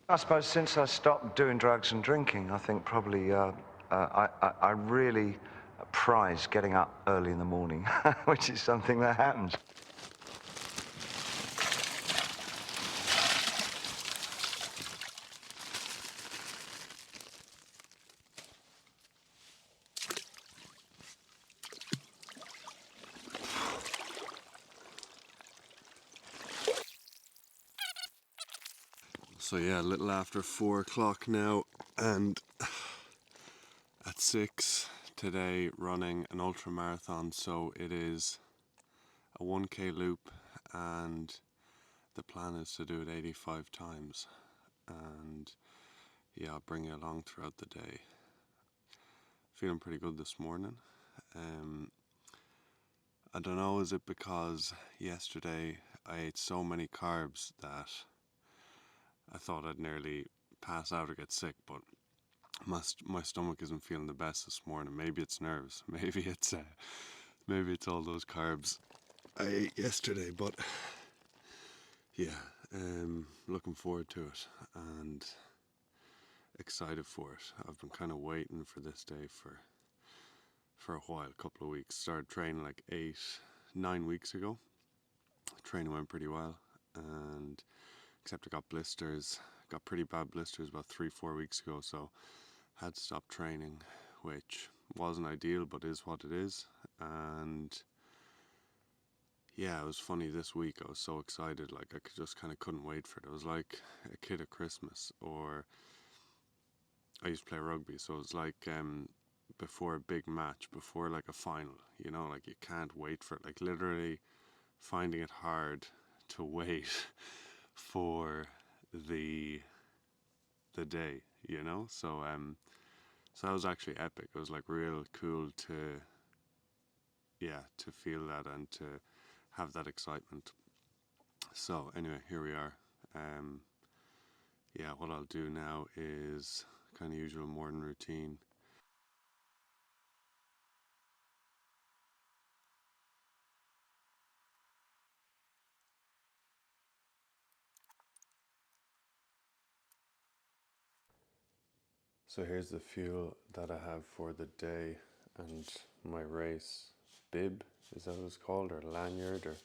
I suppose since I stopped doing drugs and drinking, I think probably I really prize getting up early in the morning, which is something that happens. So yeah, a little after 4 o'clock now, and at 6 today running an ultramarathon. So it is a 1k loop, and the plan is to do it 85 times. And yeah, I'll bring you along throughout the day. Feeling pretty good this morning. I don't know, is it because yesterday I ate so many carbs that I thought I'd nearly pass out or get sick, but my stomach isn't feeling the best this morning. Maybe it's nerves. Maybe it's all those carbs I ate yesterday. But yeah, looking forward to it and excited for it. I've been kind of waiting for this day for a while, a couple of weeks. Started training like 9 weeks ago. Training went pretty well, and except I got blisters. Got pretty bad blisters about 3-4 weeks ago, so had to stop training, which wasn't ideal, but is what it is. And yeah, it was funny this week. I was so excited, like I just kind of couldn't wait for it. It was like a kid at Christmas, or I used to play rugby, so it was like before a big match, before like a final, you know, like you can't wait for it. Like literally finding it hard to wait for the day, you know. So that was actually epic. It was like real cool to feel that and to have that excitement. So anyway, here we are. What I'll do now is kind of usual morning routine. So here's the fuel that I have for the day and my race bib, is that what it's called, or lanyard, or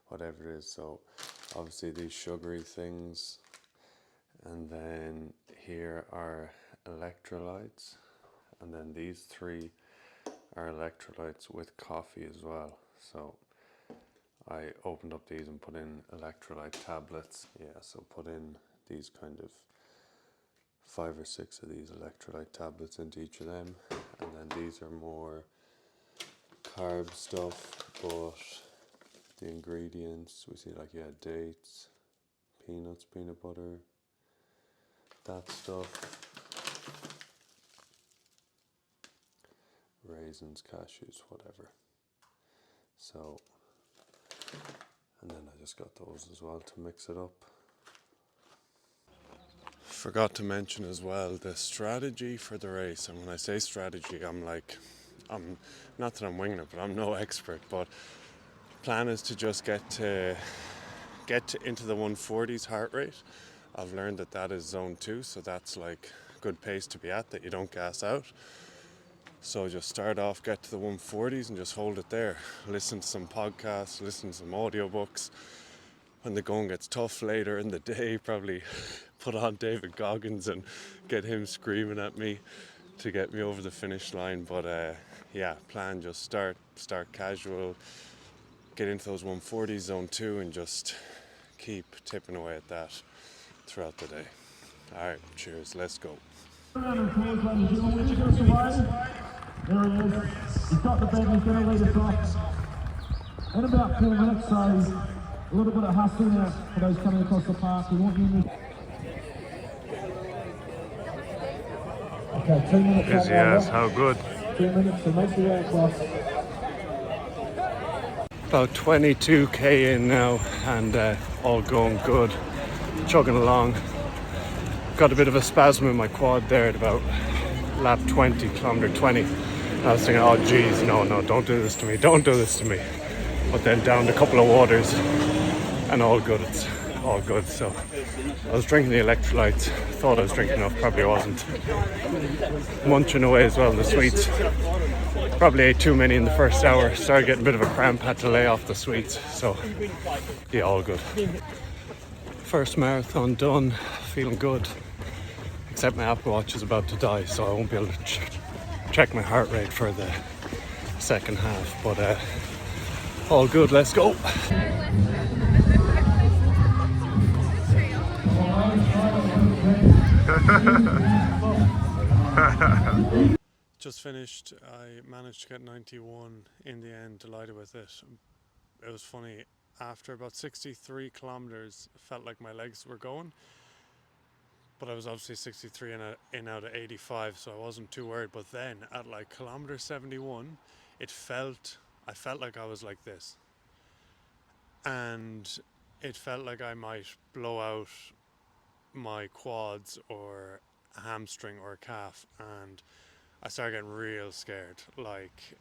whatever it is. So obviously these sugary things, and then here are electrolytes, and then these 3 are electrolytes with coffee as well. So I opened up these and put in electrolyte tablets. Yeah, so put in these kind of 5 or 6 of these electrolyte tablets into each of them, and then these are more carb stuff, but the ingredients we see, like dates, peanuts, peanut butter, that stuff, raisins, cashews, whatever. So, and then I just got those as well to mix it up. Forgot to mention as well the strategy for the race. And when I say strategy, I'm not that I'm winging it, but I'm no expert. But plan is to just get into the 140s heart rate. I've learned that is zone 2, so that's like good pace to be at, that you don't gas out. So just start off, get to the 140s and just hold it there. Listen to some podcasts, listen to some audiobooks. When the going gets tough later in the day, probably put on David Goggins and get him screaming at me to get me over the finish line. But plan just start casual, get into those 140s, zone 2, and just keep tipping away at that throughout the day. All right, cheers, let's go. There he is. He's got the bed, he's going to lead us off in about 4 minutes, so a little bit of hustle now for those coming across the park. We want you in the... Okay, 2 minutes. Busy as, how good. 2 minutes, so make your way across. About 22k in now, and all going good. Chugging along. Got a bit of a spasm in my quad there at about lap 20, kilometer 20. I was thinking, oh geez, no, don't do this to me, don't do this to me. But then down a couple of waters and all good, it's all good. So I was drinking the electrolytes, thought I was drinking enough, probably wasn't. Munching away as well, the sweets. Probably ate too many in the first hour, started getting a bit of a cramp, had to lay off the sweets. So yeah, all good. First marathon done, feeling good. Except my Apple Watch is about to die, so I won't be able to check my heart rate for the second half. But all good, let's go. Just finished. I managed to get 91 in the end, delighted with it. It was funny, after about 63 kilometers, it felt like my legs were going, but I was obviously 63 in out of 85, so I wasn't too worried. But then at like kilometer 71, I felt like I was like this, and it felt like I might blow out my quads or a hamstring or a calf, and I started getting real scared. Like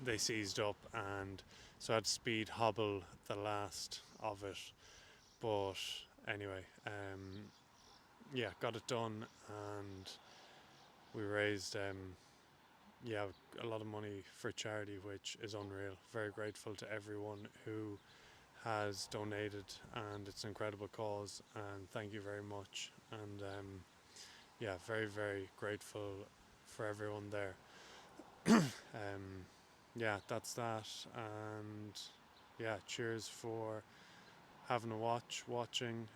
they seized up, and so I had to speed hobble the last of it. But anyway, yeah, got it done, and we raised a lot of money for charity, which is unreal. Very grateful to everyone who has donated, and it's an incredible cause, and thank you very much. And yeah, very, very grateful for everyone there. Yeah, that's that. And yeah, cheers for having a watching.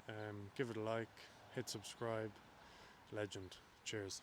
Give it a like, hit subscribe. Legend. Cheers.